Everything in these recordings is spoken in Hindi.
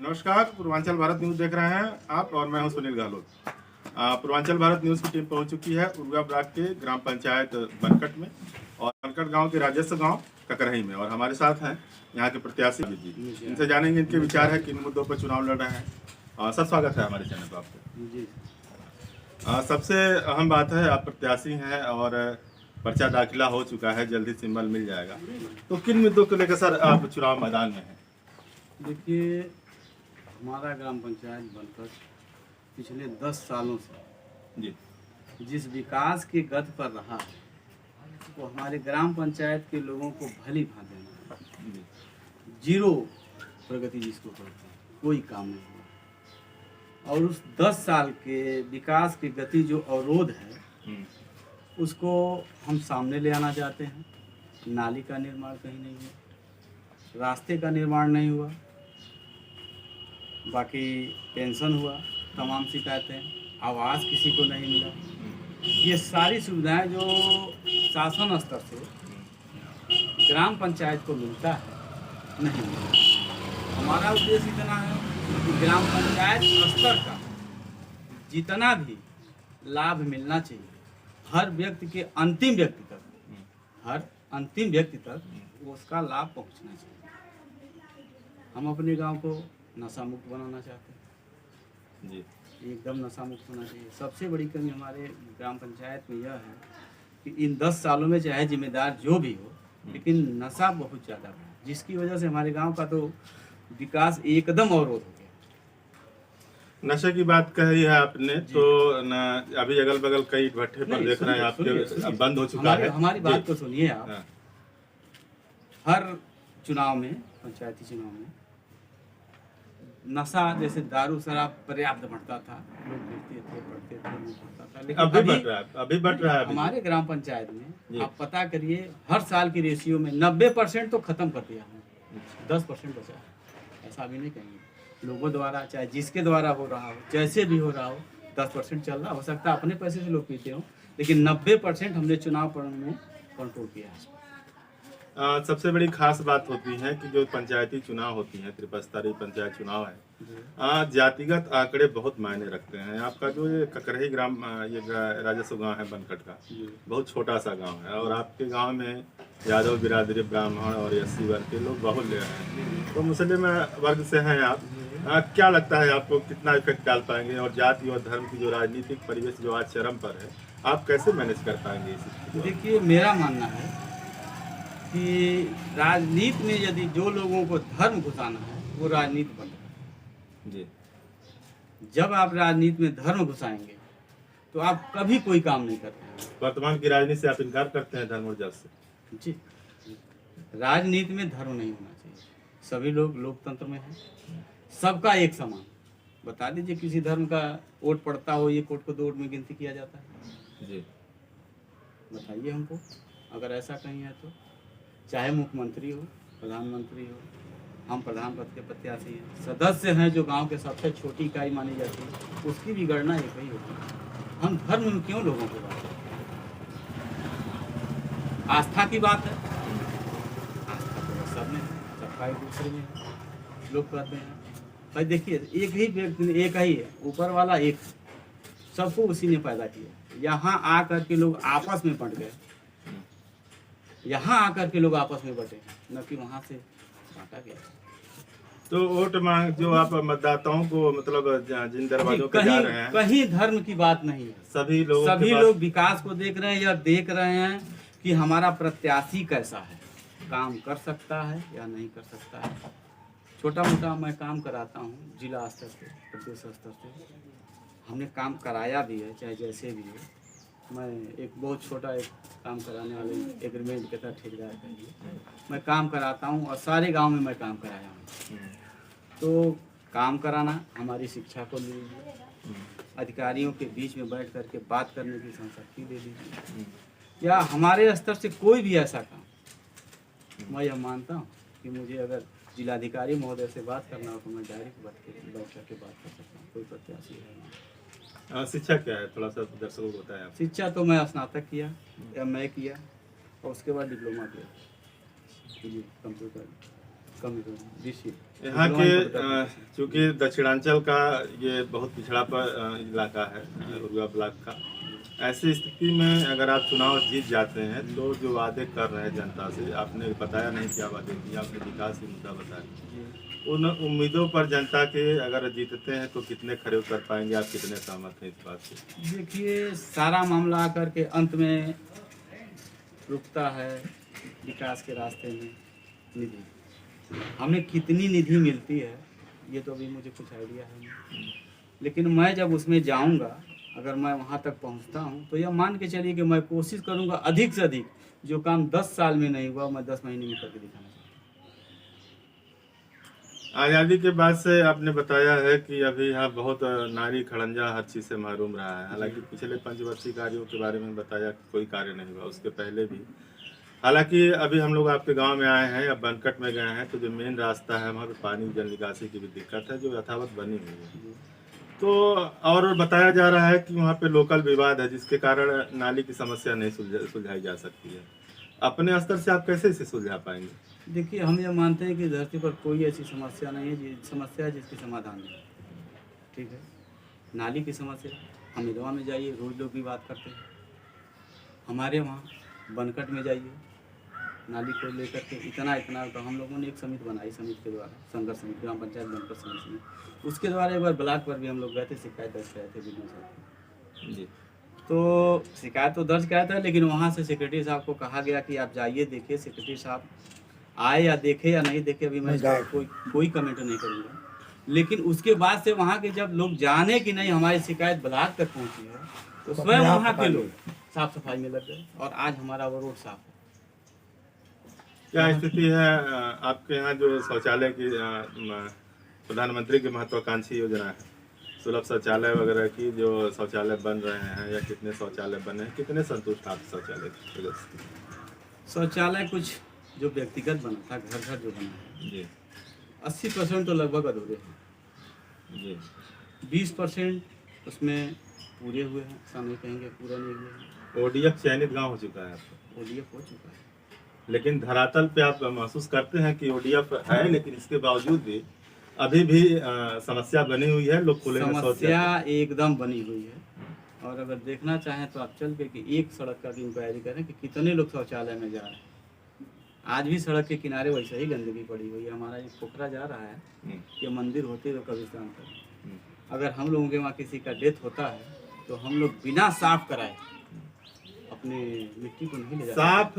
नमस्कार, पूर्वांचल भारत न्यूज़ देख रहे हैं आप और मैं हूं सुनील गहलोत। पूर्वांचल भारत न्यूज़ की टीम पहुंच चुकी है उर्गा ब्लॉक के ग्राम पंचायत बनकट में और बनकट गांव के राजस्व गांव ककरही में, और हमारे साथ हैं यहाँ के प्रत्याशी जी। इनसे जानेंगे इनके विचार है किन मुद्दों पर चुनाव लड़ रहे हैं। सर, स्वागत है हमारे चैनल पर आपको जी। सबसे अहम बात है, आप प्रत्याशी हैं और पर्चा दाखिला हो चुका है, जल्दी सिंबल मिल जाएगा, तो किन मुद्दों को लेकर सर आप चुनाव मैदान में हैं? देखिए, हमारा ग्राम पंचायत बनकर पिछले 10 सालों से जी जिस विकास की गति पर रहा है वो हमारे ग्राम पंचायत के लोगों को भली भांति देना है। जीरो प्रगति जिसको कहते हैं, कोई काम नहीं हुआ। और उस 10 साल के विकास की गति जो अवरोध है उसको हम सामने ले आना चाहते हैं। नाली का निर्माण कहीं नहीं हुआ, रास्ते का निर्माण नहीं हुआ, बाकी पेंशन हुआ, तमाम शिकायतें, आवास किसी को नहीं मिला। ये सारी सुविधाएं जो शासन स्तर से ग्राम पंचायत को मिलता है नहीं मिलता। हमारा उद्देश्य इतना है कि ग्राम पंचायत स्तर का जितना भी लाभ मिलना चाहिए हर व्यक्ति के अंतिम व्यक्ति तक, हर अंतिम व्यक्ति तक उसका लाभ पहुंचना चाहिए। हम अपने गांव को नशा मुक्त बनाना चाहते हैं जी, एकदम नशा मुक्त होना चाहिए। सबसे बड़ी कमी हमारे ग्राम पंचायत में यह है कि इन 10 सालों में चाहे जिम्मेदार जो भी हो, लेकिन नशा बहुत ज़्यादा है, जिसकी वजह से हमारे गांव का तो विकास एकदम अवरोध हो गया। नशे की बात कही है आपने, तो न अभी अगल बगल कई भट्ठे पर देख रहे हैं आपके बंद हो चुका है। हमारी बात को सुनिए आप। हाँ। हर चुनाव में, पंचायती चुनाव में नशा जैसे दारू शराब पर्याप्त बढ़ता था, लोग पीते थे, पढ़ते थे, बढ़ता था, लेकिन अभी बढ़ रहा है। हमारे ग्राम पंचायत में आप पता करिए, हर साल की रेशियो में 90% तो खत्म कर दिया हमने, 10% बचा है। ऐसा भी नहीं कहेंगे, लोगों द्वारा चाहे जिसके द्वारा हो रहा हो, जैसे भी हो रहा हो, 10% चल रहा हो सकता है अपने पैसे से लोग पीते हो, लेकिन 90% हमने चुनाव में कंट्रोल किया है। सबसे बड़ी खास बात होती है कि जो पंचायती चुनाव होती है, त्रिस्तरीय पंचायत चुनाव है, जातिगत आंकड़े बहुत मायने रखते हैं। आपका जो ये ककरही ग्राम, ये राजस्व गांव है बनकट का, बहुत छोटा सा गांव है, और आपके गांव में यादव बिरादरी, ब्राह्मण और एससी वर्ग के लोग बाहुल्य हैं, तो मुस्लिम वर्ग से हैं आप। क्या लगता है आपको, कितना इफेक्ट डाल पाएंगे? और जाति और धर्म की जो राजनीतिक परिवेश जो आज चरम पर है, आप कैसे मैनेज कर पाएंगे इस? देखिए, मेरा मानना है कि राजनीति में यदि जो लोगों को धर्म घुसाना है वो राजनीति बन रहा है जी। जब आप राजनीति में धर्म घुसाएंगे तो आप कभी कोई काम नहीं करते हैं। वर्तमान की राजनीति से आप इनकार करते हैं धर्म और जात से? जी, राजनीति में धर्म नहीं होना चाहिए। सभी लोग लोकतंत्र में हैं, सबका एक समान। बता दीजिए किसी धर्म का वोट पड़ता हो, एक वोट को 2 वोट में गिनती किया जाता है जी? बताइए हमको, अगर ऐसा कहीं है तो। चाहे मुख्यमंत्री हो, प्रधानमंत्री हो, हम प्रधान पद के प्रत्याशी हैं, सदस्य हैं जो गांव के सबसे छोटी इकाई मानी जाती है, उसकी भी गणना एक ही होती है। हम धर्म में क्यों लोगों को बात करते हैं? आस्था की बात है, आस्था तो सब में, सबका एक दूसरे में है। लोग कहते हैं भाई देखिए, एक ही व्यक्ति, एक ही है, ऊपर वाला एक है, सबको उसी ने पैदा किया। यहाँ आकर के लोग आपस में बंट गए, यहाँ आकर के लोग आपस में बटे, न कि वहाँ से बांटा गया। तो वोट मांग जो आप मतदाताओं को, मतलब जिन दरवाजों पे जा रहे हैं, कहीं धर्म की बात नहीं है। सभी लोग विकास को देख रहे हैं, या देख रहे हैं कि हमारा प्रत्याशी कैसा है, काम कर सकता है या नहीं कर सकता है। छोटा मोटा मैं काम कराता हूँ, जिला स्तर से, प्रदेश स्तर से हमने काम कराया भी है, चाहे जैसे भी हो। मैं एक बहुत छोटा एक काम कराने वाले एग्रीमेंट के तहत ठेकेदार के लिए मैं काम कराता हूँ, और सारे गांव में मैं काम कराया हूँ। तो काम कराना हमारी शिक्षा को ले लीजिए, अधिकारियों के बीच में बैठ करके बात करने की संशक्ति दे दीजिए, या हमारे स्तर से कोई भी ऐसा काम। मैं यह मानता हूँ कि मुझे अगर जिलाधिकारी महोदय से बात करना हो तो मैं डायरेक्ट बैठ करके बात कर सकता हूँ, कोई प्रत्याशी है। शिक्षा क्या है, थोड़ा सा दर्शकों को बताएं आप। शिक्षा तो मैं स्नातक किया, MA किया, और उसके बाद डिप्लोमा किया जी, कंप्यूटर BC। यहाँ के विद्यमान उत्तर प्रदेश में। चूँकि दक्षिणांचल का ये बहुत पिछड़ा इलाका है उर्गा ब्लॉक का। ऐसी स्थिति में अगर आप चुनाव जीत जाते हैं तो जो वादे कर रहे हैं जनता से, आपने बताया नहीं क्या वादे किए, आपने विकास की मुद्दा बताया। उन उम्मीदों पर जनता के अगर जीतते हैं तो कितने खरे उतर पाएंगे, आप कितने सहमत हैं इस बात से? देखिए, सारा मामला आकर के अंत में रुकता है विकास के रास्ते में निधि। हमें कितनी निधि मिलती है ये तो अभी मुझे कुछ आइडिया है नहीं, लेकिन मैं जब उसमें जाऊंगा, अगर मैं वहां तक पहुंचता हूं तो यह मान के चलिए कि मैं कोशिश करूंगा अधिक से अधिक जो काम 10 साल में नहीं हुआ मैं 10 महीने में करके दिखाना चाहता आज़ादी के बाद से आपने बताया है कि अभी यहाँ बहुत नारी खड़ंजा हर चीज़ से महरूम रहा है। हालांकि पिछले पंचवर्षीय कार्यों के बारे में बताया कि कोई कार्य नहीं हुआ, उसके पहले भी। हालांकि अभी हम लोग आपके गांव में आए हैं या बनकट में गए हैं तो जो मेन रास्ता है वहाँ पे पानी जल निकासी की भी दिक्कत है जो यथावत बनी हुई है। तो और बताया जा रहा है कि वहाँ पे लोकल विवाद है जिसके कारण नाली की समस्या नहीं सुलझाई जा सकती है। अपने स्तर से आप कैसे इसे सुलझा पाएंगे? देखिए, हम ये मानते हैं कि धरती पर कोई ऐसी समस्या नहीं है समस्या है जिसकी समाधान नहीं। ठीक है, नाली की समस्या अमिदवा में जाइए, रोज लोग भी बात करते हैं। हमारे वहाँ बनकट में जाइए, नाली को लेकर के इतना तो हम लोगों ने एक समिति बनाई, समिति के द्वारा संघर्ष समिति, ग्राम पंचायत बनकर समिति में, उसके द्वारा एक बार ब्लॉक पर भी हम लोग गए थे, शिकायत दर्ज कराए थे विनोद साहब जी। तो शिकायत तो दर्ज कराया था, लेकिन वहाँ से सेक्रेटरी साहब को कहा गया कि आप जाइए देखिए। सेक्रेटरी साहब आए या देखे या नहीं देखे अभी मैं कोई कमेंट नहीं करूँगा, लेकिन उसके बाद से वहाँ के जब लोग जाने कि नहीं हमारी शिकायत ब्लॉक तक पहुँची है तो स्वयं वहाँ के लोग साफ सफाई में लग गए और आज हमारा वो रोड साफ है। क्या स्थिति है आपके यहाँ जो शौचालय की प्रधानमंत्री की महत्वाकांक्षी योजना है, सुलभ शौचालय वगैरह की जो शौचालय बन रहे हैं या कितने शौचालय बने हैं, कितने संतुष्ट आप शौचालय की वजह से? शौचालय कुछ जो व्यक्तिगत बना था, घर घर जो बना है जी 80% तो लगभग अधूरे हैं जी, 20% उसमें पूरे हुए हैं, ऐसा नहीं कहेंगे पूरा नहीं हुए हैं। ओडीएफ चयनित गांव हो चुका है आपका, ओडीएफ हो चुका है, लेकिन धरातल पे आप महसूस करते हैं कि ओडीएफ है, लेकिन इसके बावजूद भी अभी भी समस्या बनी हुई है, लोग खुले में शौच समस्या जाते हैं। एकदम बनी हुई है। और अगर देखना चाहें तो आप चल के कि एक सड़क का इंक्वायरी करें कि कितने लोग शौचालय में जा रहे हैं। आज भी सड़क के किनारे वैसे ही गंदगी पड़ी हुई है। हमारा एक पोखरा जा रहा है, ये मंदिर होते हुए कब्रिस्तान तक। अगर हम लोगों के वहाँ किसी का डेथ होता है तो हम लोग बिना साफ कराए अपने मिट्टी को नहीं ले जाते। साफ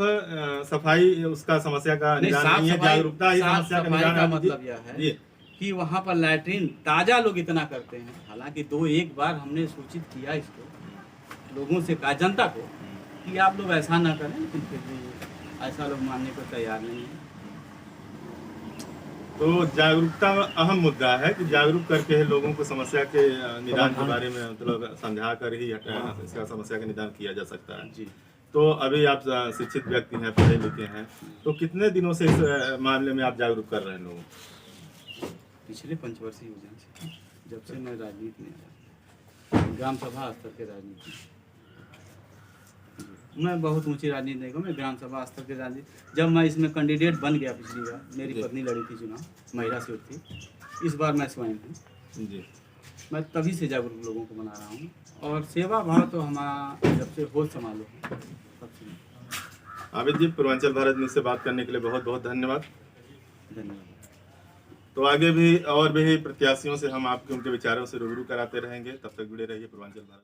सफाई उसका समस्या का निदान नहीं है, जागरूकता ही समस्या का निदान है। मतलब यह है कि वहाँ पर लैट्रिन ताज़ा लोग इतना करते हैं। हालांकि 2-1 बार हमने सूचित किया इसको लोगों से, कहा जनता को कि आप लोग ऐसा ना करें, लेकिन फिर भी ऐसा लोग मानने को तैयार नहीं है। तो जागरूकता अहम मुद्दा है कि जागरूक करके लोगों को समस्या के निदान के बारे में मतलब समझा कर ही इसका समस्या का निदान किया जा सकता है जी। तो अभी आप शिक्षित व्यक्ति हैं, पढ़े लिखे हैं, तो कितने दिनों से इस मामले में आप जागरूक कर रहे हैं लोगों को? पिछले पंचवर्षीय योजना से, जब से मैं राजनीति में आया, ग्राम सभा स्तर के राजनीति, मैं बहुत ऊंची राजनीति नहीं करूँ, मैं ग्राम सभा स्तर के राजनीति। जब मैं इसमें कैंडिडेट बन गया पिछली बार, मेरी पत्नी लड़ी थी चुनाव, महिला सीट थी, इस बार मैं स्वयं हूँ जी। मैं तभी से जागरूक लोगों को बना रहा हूँ। और सेवा भाव तो हमारा जब से होश संभालो है। आबिद जी, पूर्वांचल भारत न्यूज़ से बात करने के लिए बहुत बहुत धन्यवाद। धन्यवाद। तो आगे भी और भी प्रत्याशियों से हम आपके उनके विचारों से रूबरू कराते रहेंगे। तब तक जुड़े रहिए पूर्वांचल भारत।